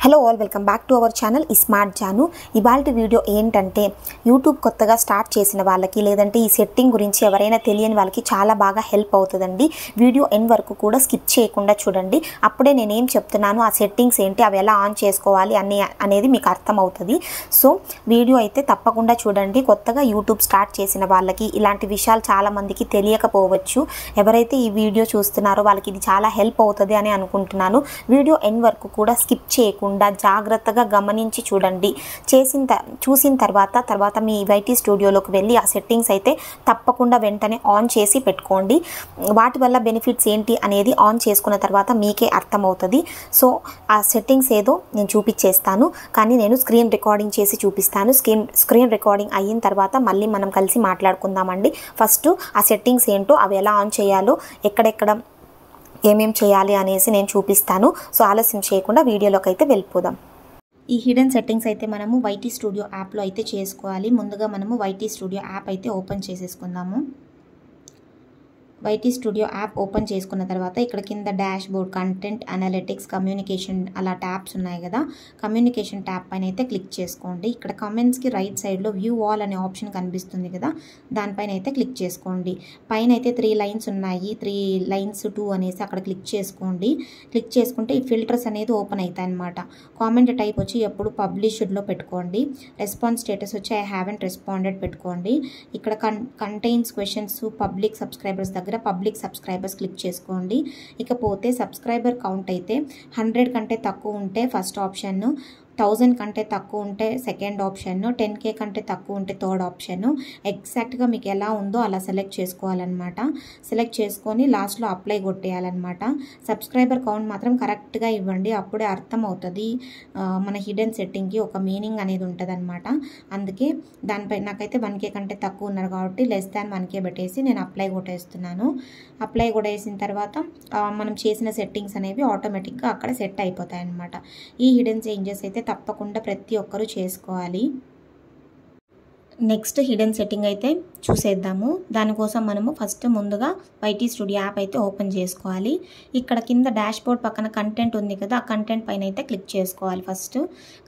Hello all welcome back to our channel smart Janu. ఇవాల్టి video ఏంటంటే YouTube కొత్తగా start చేసిన వాళ్ళకి లేదంటే ఈ సెట్టింగ్ గురించి ఎవరైనా తెలియని వాళ్ళకి చాలా బాగా హెల్ప్ అవుతుందండి. వీడియో ఎండ్ వరకు కూడా స్కిప్ చేయకుండా చూడండి. అప్పుడే నేనేం చెప్తున్నాను, ఆ సెట్టింగ్స్ ఏంటి, అవి ఎలా ఆన్ చేసుకోవాలి అనేది మీకు అర్థమవుతుంది. సో వీడియో అయితే తప్పకుండా చూడండి. కొత్తగా యూట్యూబ్ స్టార్ట్ చేసిన వాళ్ళకి ఇలాంటి విషయాలు చాలామందికి తెలియకపోవచ్చు. ఎవరైతే ఈ వీడియో చూస్తున్నారో వాళ్ళకి ఇది చాలా హెల్ప్ అవుతుంది అని అనుకుంటున్నాను. వీడియో ఎండ్ వరకు కూడా స్కిప్ చేయకుండా జాగ్రత్తగా గమనించి చూడండి. చూసిన తర్వాత మీ వైటీ స్టూడియోలోకి వెళ్ళి ఆ సెట్టింగ్స్ అయితే తప్పకుండా వెంటనే ఆన్ చేసి పెట్టుకోండి. వాటి వల్ల బెనిఫిట్స్ ఏంటి అనేది ఆన్ చేసుకున్న తర్వాత మీకే అర్థమవుతుంది. సో ఆ సెట్టింగ్స్ ఏదో నేను చూపించేస్తాను, కానీ నేను స్క్రీన్ రికార్డింగ్ చేసి చూపిస్తాను. స్క్రీన్ రికార్డింగ్ అయిన తర్వాత మళ్ళీ మనం కలిసి మాట్లాడుకుందామండి. ఫస్ట్ ఆ సెట్టింగ్స్ ఏంటో, అవి ఎలా ఆన్ చేయాలో, ఎక్కడెక్కడ ఏమేం చేయాలి అనేసి నేను చూపిస్తాను. సో ఆలస్యం చేయకుండా వీడియోలోకి అయితే వెళ్ళిపోదాం. ఈ హిడెన్ సెట్టింగ్స్ అయితే మనము వైటీ స్టూడియో యాప్లో అయితే చేసుకోవాలి. ముందుగా మనము వైటీ స్టూడియో యాప్ అయితే ఓపెన్ చేసేసుకుందాము. వైటీ స్టూడియో యాప్ ఓపెన్ చేసుకున్న తర్వాత ఇక్కడ కింద dash board, content, analytics, communication అలా ట్యాబ్స్ ఉన్నాయి కదా. కమ్యూనికేషన్ ట్యాబ్ పైన అయితే క్లిక్ చేసుకోండి. ఇక్కడ కామెంట్స్కి రైట్ సైడ్లో వ్యూ ఆల్ అనే ఆప్షన్ కనిపిస్తుంది కదా, దానిపైన అయితే క్లిక్ చేసుకోండి. పైన అయితే 3 లైన్స్ ఉన్నాయి, 3 లైన్స్ 2 అనేసి అక్కడ క్లిక్ చేసుకోండి. క్లిక్ చేసుకుంటే ఈ ఫిల్టర్స్ అనేది ఓపెన్ అవుతాయి అన్నమాట. కామెంట్ టైప్ వచ్చి ఎప్పుడు పబ్లిష్డ్లో పెట్టుకోండి. రెస్పాన్స్ స్టేటస్ వచ్చి ఐ హ్యావెంట్ రెస్పాండెడ్ పెట్టుకోండి. ఇక్కడ కంటైన్స్ క్వశ్చన్స్ పబ్లిక్ సబ్స్క్రైబర్స్ దగ్గర పబ్లిక్ సబ్స్క్రైబర్స్ క్లిక్ చేసుకోండి. ఇకపోతే సబ్స్క్రైబర్ కౌంట్ అయితే 100 కంటే తక్కువ ఉంటే ఫస్ట్ ఆప్షన్, 1000 కంటే తక్కువ ఉంటే సెకండ్ ఆప్షన్, 10K కంటే తక్కువ ఉంటే థర్డ్ ఆప్షన్. ఎగ్జాక్ట్గా మీకు ఎలా ఉందో అలా సెలెక్ట్ చేసుకోవాలన్నమాట. సెలెక్ట్ చేసుకొని లాస్ట్లో అప్లై కొట్టేయాలన్నమాట. సబ్స్క్రైబర్ కౌంట్ మాత్రం కరెక్ట్గా ఇవ్వండి, అప్పుడే అర్థం అవుతుంది మన హిడెన్ సెట్టింగ్కి ఒక మీనింగ్ అనేది ఉంటుంది అనమాట. అందుకే దానిపై నాకైతే 1K కంటే తక్కువ ఉన్నారు కాబట్టి <1K పెట్టేసి నేను అప్లై కొట్టేస్తున్నాను. అప్లై కొట్టేసిన తర్వాత మనం చేసిన సెట్టింగ్స్ అనేవి ఆటోమేటిక్గా అక్కడ సెట్ అయిపోతాయి అన్నమాట. ఈ హిడెన్ చేంజెస్ అయితే తప్పకుండా ప్రతి ఒక్కరూ చేసుకోవాలి. నెక్స్ట్ హిడెన్ సెట్టింగ్ అయితే చూసేద్దాము. దానికోసం మనము ఫస్ట్ ముందుగా వైటీ స్టూడియో యాప్ అయితే ఓపెన్ చేసుకోవాలి. ఇక్కడ కింద డాష్ బోర్డ్ పక్కన కంటెంట్ ఉంది కదా, ఆ కంటెంట్ పైన అయితే క్లిక్ చేసుకోవాలి. ఫస్ట్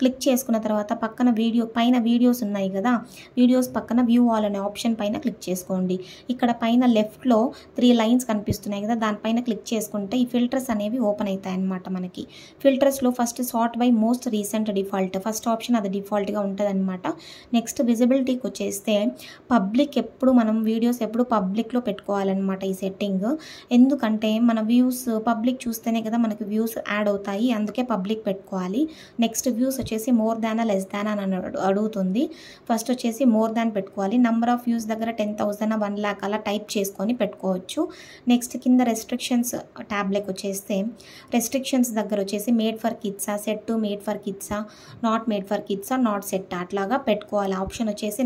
క్లిక్ చేసుకున్న తర్వాత పక్కన వీడియోస్ ఉన్నాయి కదా, వీడియోస్ పక్కన వ్యూ ఆల్ అనే ఆప్షన్ పైన క్లిక్ చేసుకోండి. ఇక్కడ పైన లెఫ్ట్లో 3 లైన్స్ కనిపిస్తున్నాయి కదా, దానిపైన క్లిక్ చేసుకుంటే ఈ ఫిల్టర్స్ అనేవి ఓపెన్ అవుతాయి అన్నమాట. మనకి ఫిల్టర్స్లో first sort by most recent default first option, అది డిఫాల్ట్గా ఉంటుంది అనమాట. నెక్స్ట్ విజిబిలిటీకి వచ్చేస్తే పబ్లిక్, ఎప్పుడు మనం వీడియోస్ ఎప్పుడు పబ్లిక్లో పెట్టుకోవాలన్నమాట ఈ సెట్టింగ్. ఎందుకంటే మన వ్యూస్ పబ్లిక్ చూస్తేనే కదా మనకి వ్యూస్ యాడ్ అవుతాయి, అందుకే పబ్లిక్ పెట్టుకోవాలి. నెక్స్ట్ వ్యూస్ వచ్చేసి మోర్ దానా లెస్ దానా అని అడుగుతుంది. ఫస్ట్ వచ్చేసి మోర్ దాన్ పెట్టుకోవాలి. నెంబర్ ఆఫ్ వ్యూస్ దగ్గర 10,000 1 lakh అలా టైప్ చేసుకొని పెట్టుకోవచ్చు. నెక్స్ట్ కింద రెస్ట్రిక్షన్స్ ట్యాబ్లోకి వచ్చేస్తే రెస్ట్రిక్షన్స్ దగ్గర వచ్చేసి మేడ్ ఫర్ కిడ్సా, సెట్ టు మేడ్ ఫర్ కిడ్సా, నాట్ మేడ్ ఫర్ కిడ్సా, నాట్ సెట్ అట్లాగా పెట్టుకోవాలి. ఆప్షన్ వచ్చేసి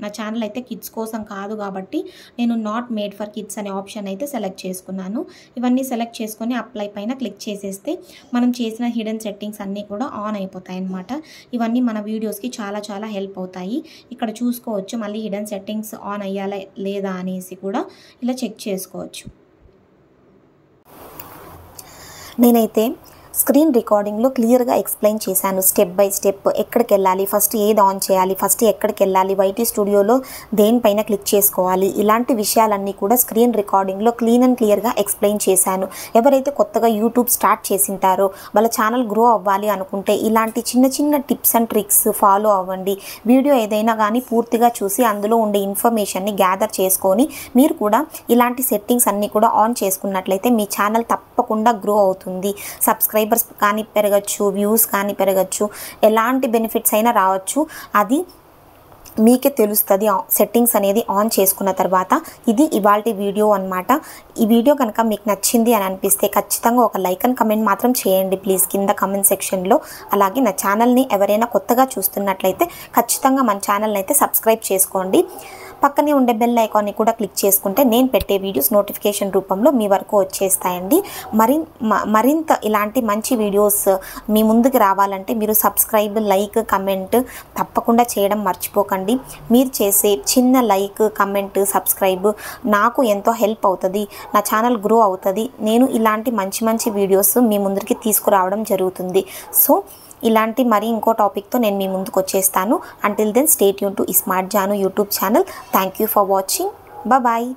నా ఛానల్ అయితే కిడ్స్ కోసం కాదు కాబట్టి నేను నాట్ మేడ్ ఫర్ కిడ్స్ అనే ఆప్షన్ అయితే సెలెక్ట్ చేసుకున్నాను. ఇవన్నీ సెలెక్ట్ చేసుకొని అప్లై పైన క్లిక్ చేసేస్తే మనం చేసిన హిడెన్ సెట్టింగ్స్ అన్నీ కూడా ఆన్ అయిపోతాయి అన్నమాట. ఇవన్నీ మన వీడియోస్కి చాలా చాలా హెల్ప్ అవుతాయి. ఇక్కడ చూసుకోవచ్చు మళ్ళీ హిడెన్ సెట్టింగ్స్ ఆన్ అయ్యాలా లేదా అనేసి కూడా ఇలా చెక్ చేసుకోవచ్చు. నేనైతే స్క్రీన్ రికార్డింగ్లో క్లియర్గా ఎక్స్ప్లెయిన్ చేశాను, స్టెప్ బై స్టెప్ ఎక్కడికి వెళ్ళాలి, ఫస్ట్ ఏది ఆన్ చేయాలి, ఫస్ట్ ఎక్కడికి వెళ్ళాలి, వైటీ స్టూడియోలో దేనిపైన క్లిక్ చేసుకోవాలి, ఇలాంటి విషయాలన్నీ కూడా స్క్రీన్ రికార్డింగ్లో క్లీన్ అండ్ క్లియర్గా ఎక్స్ప్లెయిన్ చేశాను. ఎవరైతే కొత్తగా యూట్యూబ్ స్టార్ట్ చేసింటారో వాళ్ళ ఛానల్ గ్రో అవ్వాలి అనుకుంటే ఇలాంటి చిన్న చిన్న టిప్స్ అండ్ ట్రిక్స్ ఫాలో అవ్వండి. వీడియో ఏదైనా కానీ పూర్తిగా చూసి అందులో ఉండే ఇన్ఫర్మేషన్ని గ్యాదర్ చేసుకొని మీరు కూడా ఇలాంటి సెట్టింగ్స్ అన్నీ కూడా ఆన్ చేసుకున్నట్లయితే మీ ఛానల్ తప్పకుండా గ్రో అవుతుంది. సబ్స్క్రైబర్స్ కానీ పెరగచ్చు, వ్యూస్ కానీ పెరగచ్చు, ఎలాంటి బెనిఫిట్స్ అయినా రావచ్చు. అది మీకే తెలుస్తుంది సెట్టింగ్స్ అనేది ఆన్ చేసుకున్న తర్వాత. ఇది ఇవాల్టి వీడియో అన్నమాట. ఈ వీడియో కనుక మీకు నచ్చింది అని అనిపిస్తే ఖచ్చితంగా ఒక లైక్ అండ్ కమెంట్ మాత్రం చేయండి ప్లీజ్ కింద కమెంట్ సెక్షన్లో. అలాగే నా ఛానల్ని ఎవరైనా కొత్తగా చూస్తున్నట్లయితే ఖచ్చితంగా మన ఛానల్ని అయితే సబ్స్క్రైబ్ చేసుకోండి. పక్కనే ఉండే బెల్ ఐకాన్ని కూడా క్లిక్ చేసుకుంటే నేను పెట్టే వీడియోస్ నోటిఫికేషన్ రూపంలో మీ వరకు వచ్చేస్తాయండి. మరింత ఇలాంటి మంచి వీడియోస్ మీ ముందుకు రావాలంటే మీరు సబ్స్క్రైబ్, లైక్, కమెంట్ తప్పకుండా చేయడం మర్చిపోకండి. మీరు చేసే చిన్న లైక్, కమెంట్, సబ్స్క్రైబ్ నాకు ఎంతో హెల్ప్ అవుతుంది, నా ఛానల్ గ్రో అవుతుంది. నేను ఇలాంటి మంచి మంచి వీడియోస్ మీ ముందుకి తీసుకురావడం జరుగుతుంది. సో ఇలాంటి మరి ఇంకో టాపిక్తో నేను మీ ముందుకు వచ్చేస్తాను. Until then stay tuned to smart Janu YouTube channel. Thank you for watching. Bye.